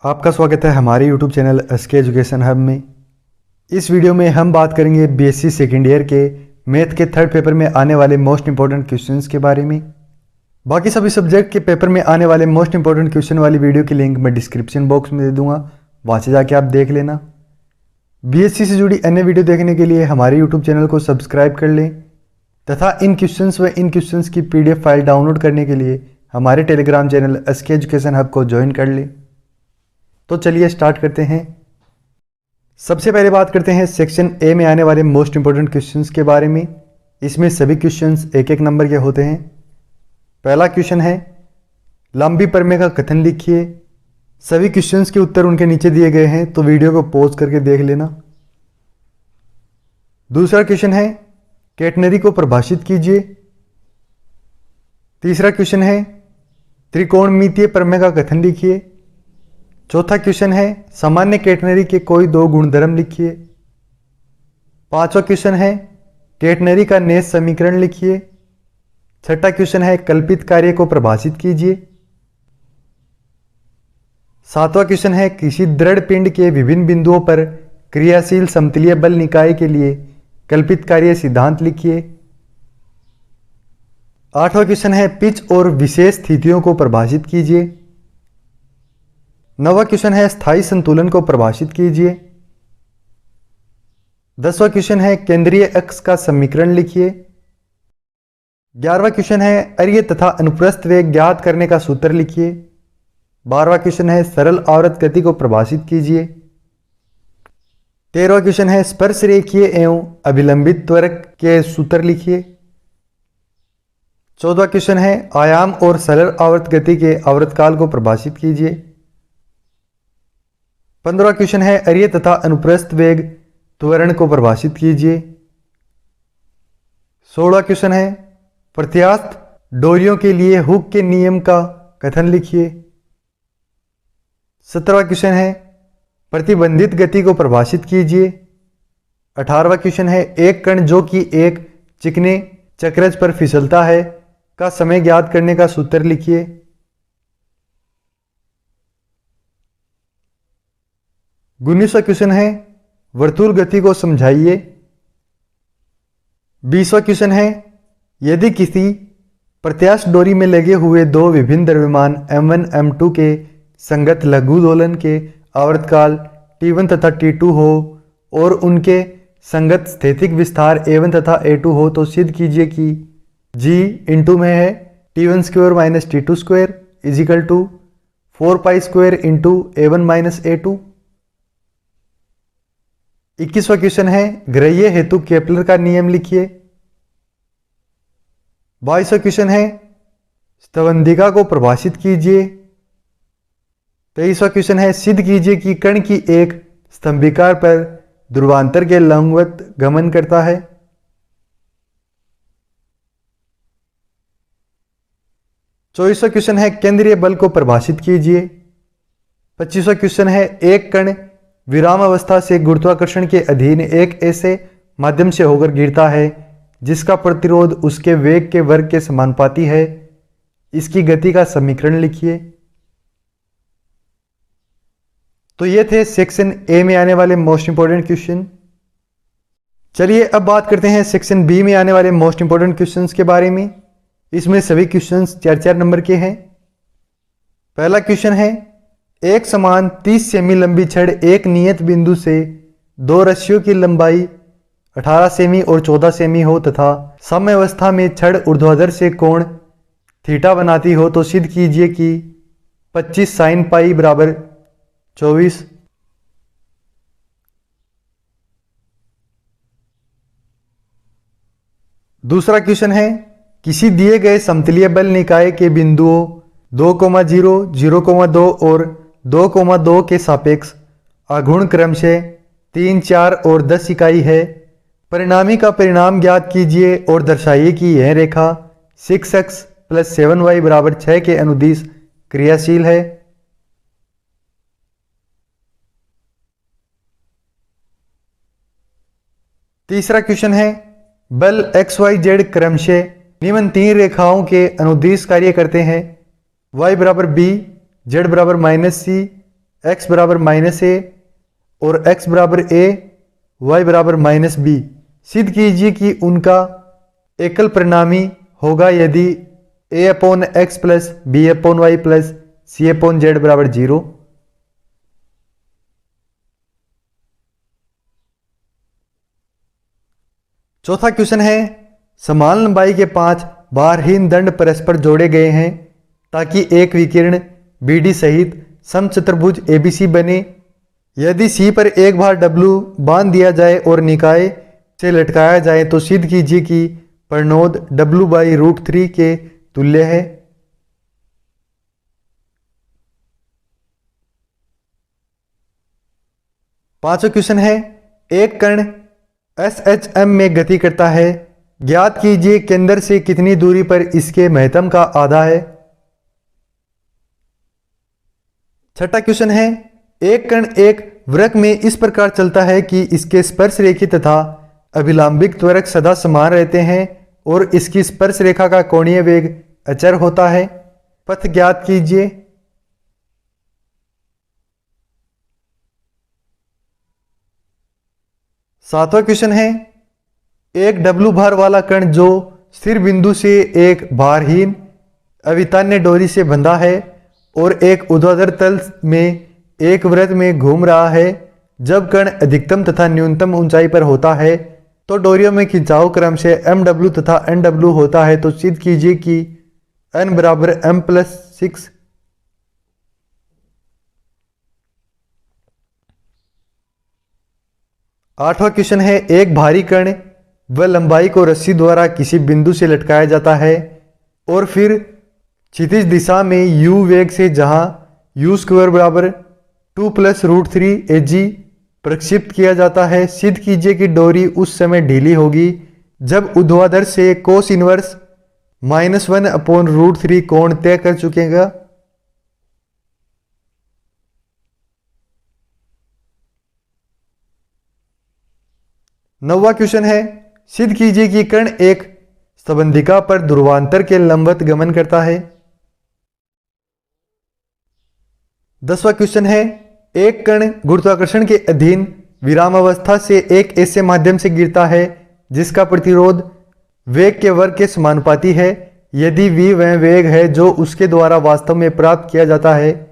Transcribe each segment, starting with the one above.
आपका स्वागत है हमारे YouTube channel SK education hub में। इस वीडियो में हम बात करेंगे बीएससी सेकेंड ईयर के मैथ के थर्ड पेपर में आने वाले मोस्ट इंपॉर्टेंट क्वेश्चंस के बारे में। बाकी सभी सब्जेक्ट के पेपर में आने वाले मोस्ट इंपॉर्टेंट क्वेश्चन वाली वीडियो की लिंक मैं डिस्क्रिप्शन बॉक्स में दे दूंगा, वहाँ से जाके आप देख लेना। बीएससी से जुड़ी अन्य वीडियो देखने के लिए हमारे यूट्यूब चैनल को सब्सक्राइब कर लें तथा इन क्वेश्चंस की PDF फाइल डाउनलोड करने के लिए हमारे telegram channel SK education hub को ज्वाइन कर लें। तो चलिए स्टार्ट करते हैं। सबसे पहले बात करते हैं सेक्शन ए में आने वाले मोस्ट इंपॉर्टेंट क्वेश्चंस के बारे में। इसमें सभी क्वेश्चंस एक एक नंबर के होते हैं। पहला क्वेश्चन है लंबी प्रमेय का कथन लिखिए। सभी क्वेश्चंस के उत्तर उनके नीचे दिए गए हैं, तो वीडियो को पॉज करके देख लेना। दूसरा क्वेश्चन है कैटनरी को परिभाषित कीजिए। तीसरा क्वेश्चन है त्रिकोणमितीय प्रमेय का कथन लिखिए। चौथा क्वेश्चन है सामान्य कैटनरी के कोई दो गुणधर्म लिखिए। पांचवा क्वेश्चन है कैटनरी का नेस समीकरण लिखिए। छठा क्वेश्चन है कल्पित कार्य को परिभाषित कीजिए। सातवां क्वेश्चन है किसी दृढ़ पिंड के विभिन्न बिंदुओं पर क्रियाशील समतलीय बल निकाय के लिए कल्पित कार्य सिद्धांत लिखिए। आठवां क्वेश्चन है पिच और विशेष स्थितियों को परिभाषित कीजिए। नौवां क्वेश्चन है स्थायी संतुलन को परिभाषित कीजिए। 10वां क्वेश्चन है केंद्रीय अक्ष का समीकरण लिखिए। 11वां क्वेश्चन है अर्य तथा अनुप्रस्थ वेग ज्ञात करने का सूत्र लिखिए। 12वां क्वेश्चन है सरल आवर्त गति को परिभाषित कीजिए। 13वां क्वेश्चन है स्पर्श रेखीय एवं अभिलंबित त्वरक के सूत्र लिखिए। 14वां क्वेश्चन है आयाम और सरल आवर्त गति के आवर्तकाल को परिभाषित कीजिए। 15वां क्वेश्चन है अर्य तथा अनुप्रस्थ वेग त्वरण को परिभाषित कीजिए। 16वां क्वेश्चन है प्रत्यास्थ डोरियों के लिए हुक के नियम का कथन लिखिए। 17वां क्वेश्चन है प्रतिबंधित गति को परिभाषित कीजिए। 18वां क्वेश्चन है एक कण जो कि एक चिकने चक्रज पर फिसलता है का समय ज्ञात करने का सूत्र लिखिए। 19वां क्वेश्चन है वर्तुल गति को समझाइए। 20वां क्वेश्चन है यदि किसी प्रत्यास्थ डोरी में लगे हुए दो विभिन्न द्रव्यमान M1 M2 के संगत लघु दोलन के आवर्तकाल T1 तथा T2 हो और उनके संगत स्थैतिक विस्तार A1 तथा A2 हो, तो सिद्ध कीजिए कि G इंटू में है T1 square minus T2 square equal to 4 pi square into A1 minus A2। 21वां क्वेश्चन है ग्रह्य हेतु केपलर का नियम लिखिए। 22वां क्वेश्चन है स्तवंदिका को परिभाषित कीजिए। 23वां क्वेश्चन है सिद्ध कीजिए कि कण की एक स्तंभिका पर ध्रुवांतर के लंबवत गमन करता है। 24वां क्वेश्चन है केंद्रीय बल को परिभाषित कीजिए। 25वां क्वेश्चन है एक कण विराम अवस्था से गुरुत्वाकर्षण के अधीन एक ऐसे माध्यम से होकर गिरता है जिसका प्रतिरोध उसके वेग के वर्ग के समानुपाती है। इसकी गति का समीकरण लिखिए। तो ये थे सेक्शन ए में आने वाले मोस्ट इंपॉर्टेंट क्वेश्चन। चलिए अब बात करते हैं सेक्शन बी में आने वाले मोस्ट इंपॉर्टेंट क्वेश्चंस के बारे में। इसमें सभी क्वेश्चंस 4-4 नंबर के हैं। पहला क्वेश्चन है एक समान 30 सेमी लंबी छड़ एक नियत बिंदु से दो रस्सियों की लंबाई 18 सेमी और 14 सेमी हो तथा साम्यावस्था में छड़ ऊर्ध्वाधर से कोण थीटा बनाती हो, तो सिद्ध कीजिए कि 25 साइन पाई बराबर 24। दूसरा क्वेश्चन है किसी दिए गए समतलीय बल निकाय के बिंदुओं 2,0, 0,2 और 2,2 के सापेक्ष आघूर्ण क्रमशः 3, 4 और 10 इकाई है। परिणामी का परिणाम ज्ञात कीजिए और दर्शाइए कि यह रेखा 6x + 7y बराबर 6 के अनुदिश क्रियाशील है। तीसरा क्वेश्चन है बल XYZ क्रमशः निम्न 3 रेखाओं के अनुदिश कार्य करते हैं। y बराबर b, z बराबर -c, x बराबर -a और x बराबर a, y बराबर -b। सिद्ध कीजिए कि उनका एकल परिणामी होगा यदि a/x plus b/y plus c/z बराबर 0। चौथा क्वेश्चन है, समान लंबाई के 5 भारहीन दंड परस्पर जोड़े गए हैं ताकि एक विकिरण BD सहित समचतुर्भुज ABC बने। यदि C पर एक भार W बांध दिया जाए और निकाय से लटकाया जाए तो सिद्ध कीजिए कि परिनोद W/√3 के तुल्य है। पांचवा क्वेश्चन है, एक कण SHM में गति करता है, ज्ञात कीजिए केंद्र से कितनी दूरी पर इसके महत्तम का आधा है। छठा क्वेश्चन है, एक कण एक वृत्त में इस प्रकार चलता है कि इसके स्पर्श रेखी तथा अभिलंबिक त्वरक सदा समान रहते हैं और इसकी स्पर्श रेखा का कोणीय वेग अचर होता है। पथ ज्ञात कीजिए। सातवां क्वेश्चन है, एक W भार वाला कण जो स्थिर बिंदु से एक भारहीन अवितान्य डोरी से बंधा है और एक ऊर्ध्वाधर तल में एक वृत्त में घूम रहा है। जब कण अधिकतम तथा न्यूनतम ऊंचाई पर होता है तो डोरियों में खिंचाव क्रम से MW तथा NW होता है। तो सिद्ध कीजिए कि N बराबर M+6। आठवां क्वेश्चन है, एक भारी कण व लंबाई को रस्सी द्वारा किसी बिंदु से लटकाया जाता है और फिर क्षितिज दिशा में u वेग से जहां u² बराबर 2 + √3 AG प्रक्षिप्त किया जाता है। सिद्ध कीजिए कि डोरी उस समय ढीली होगी जब ऊर्ध्वाधर से कोस इनवर्स -1/√3 कोण तय कर चुकेगा। नौवां क्वेश्चन है, सिद्ध कीजिए कि कण एक संबंधिका पर ध्रुवांतर के लंबवत गमन करता है। 10वां क्वेश्चन है, एक कण गुरुत्वाकर्षण के अधीन विरामावस्था से एक ऐसे माध्यम से गिरता है जिसका प्रतिरोध वेग के वर्ग के समानुपाती है यदि v वह वेग है जो उसके द्वारा वास्तव में प्राप्त किया जाता है,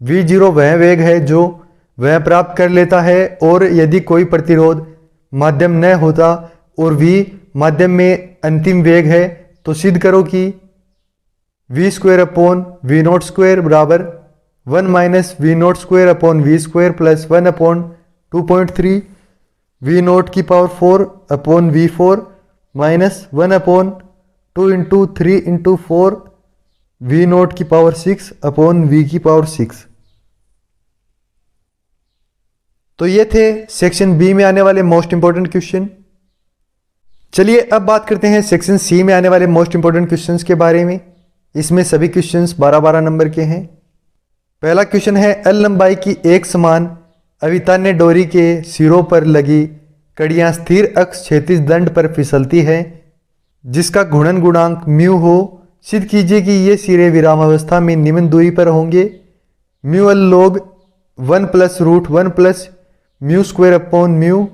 v0 वह वेग है जो वह प्राप्त कर लेता है और यदि कोई प्रतिरोध माध्यम न होता और v माध्यम में अंतिम वेग है तो सिद्ध करो कि v²/v02 बराबर 1 - v02/v² plus 1/2.3 v0⁴/v4 minus 1/2 × 3 × 4 v0⁶/v6। तो ये थे सेक्शन बी में आने वाले मोस्ट इंपॉर्टेंट क्वेश्चन। चलिए अब बात करते हैं सेक्शन सी में आने वाले मोस्ट इंपॉर्टेंट क्वेश्चंस के बारे में। इसमें सभी क्वेश्चंस 12-12 नंबर के हैं। पहला क्वेश्चन है, L लंबाई की एक समान अवितान्य डोरी के सिरों पर लगी कड़ियां स्थिर अक्ष क्षैतिज दंड पर फिसलती है जिसका घूर्णन गुणांक म्यू हो। सिद्ध कीजिए कि ये सिरे विरामावस्था में निम्न दूरी पर होंगे। μL log 1 + √1 plus μ²/μ।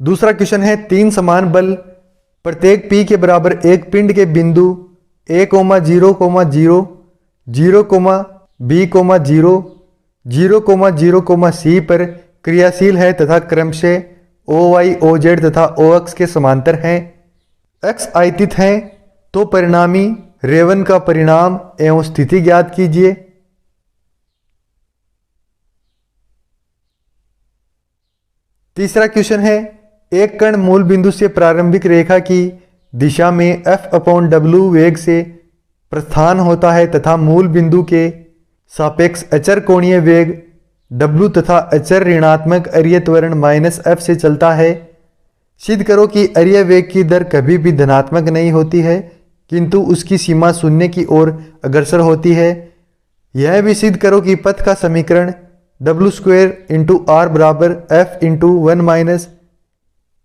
दूसरा क्वेश्चन है, तीन समान बल प्रत्येक P के बराबर एक पिंड के बिंदु A, 0, 0, 0, B, 0, 0, 0, C पर क्रियाशील है तथा क्रमशः OY, OZ तथा OX के समांतर हैं। X आयतित हैं तो परिणामी रेवन का परिणाम एवं स्थिति ज्ञात कीजिए। तीसरा क्वेश्चन है, एक कण मूल बिंदु से प्रारंभिक रेखा की दिशा में F/W वेग से प्रस्थान होता है तथा मूल बिंदु के सापेक्ष अचर कोणीय वेग W तथा अचर ऋणात्मक अरीय त्वरण -F से चलता है। सिद्ध करो कि अरीय वेग की दर कभी भी धनात्मक नहीं होती है किंतु उसकी सीमा शून्य की ओर अग्रसर होती है। यह भी सिद्ध करो कि पथ का समीकरण W² × R बराबर F × 1 -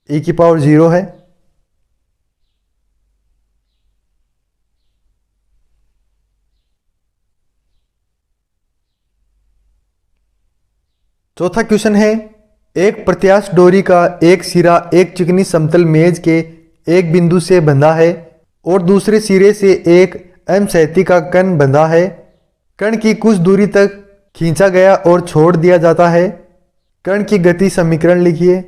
e⁻0 है। चौथा क्वेश्चन है, एक प्रत्यास्थ डोरी का एक सिरा एक चिकनी समतल मेज के एक बिंदु से बंधा है और दूसरे सिरे से एक समसहती का कण बंधा है। कण की कुछ दूरी तक खींचा गया और छोड़ दिया जाता है। कण की गति समीकरण लिखिए।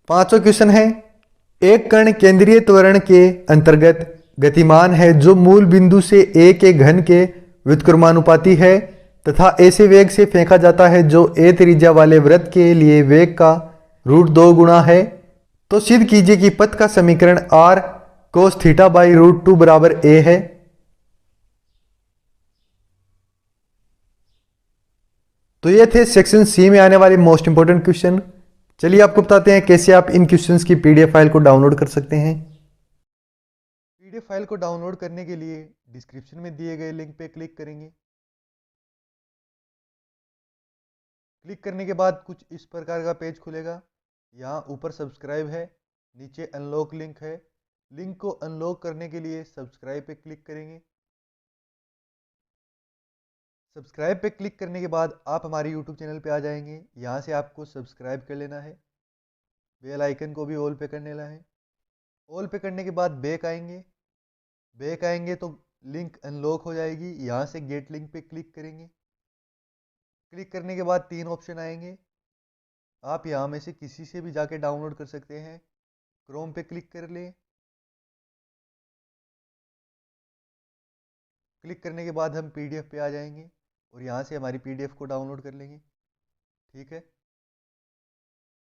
पांचवा क्वेश्चन है, एक कण केंद्रीय त्वरण के अंतर्गत गतिमान है जो मूल बिंदु से ए के घन के व्युत्क्रमानुपाती है तथा ऐसे वेग से फेंका जाता है जो ए त्रिज्या वाले वृत्त के लिए वेग का √2 गुणा है। तो सिद्ध कीजिए कि पथ का समीकरण r cos थीटा बाई √2 बराबर a है। तो ये थे सेक्शन सी में आने वाले मोस्ट इंपोर्टेंट क्वेश्चन। चलिए आपको बताते हैं कैसे आप इन क्वेश्चंस की पीडीएफ फाइल को डाउनलोड कर सकते हैं। पीडीएफ फाइल को डाउनलोड करने के लिए डिस्क्रिप्शन में दिए गए लिंक पे क्लिक करेंगे। क्लिक करने के बाद कुछ इस प्रकार का पेज खुलेगा। यहाँ ऊपर सब्सक्राइब है, नीचे अनलॉक लिंक है। लिंक को अनलॉक करने के लिए सब्सक्राइब पे क्लिक करेंगे। सब्सक्राइब पे क्लिक करने के बाद आप हमारे यूट्यूब चैनल पे आ जाएंगे। यहाँ से आपको सब्सक्राइब कर लेना है, बेल आइकन को भी ऑल पे कर लेना है। ऑल पे करने के बाद बैक आएंगे। बैक आएंगे तो लिंक अनलॉक हो जाएगी। यहाँ से गेट लिंक पे क्लिक करेंगे। क्लिक करने के बाद 3 ऑप्शन आएंगे। आप यहाँ में से किसी से भी जाके डाउनलोड कर सकते हैं। क्रोम पे क्लिक कर लें। क्लिक करने के बाद हम पीडीएफ पे आ जाएंगे और यहाँ से हमारी पीडीएफ को डाउनलोड कर लेंगे। ठीक है।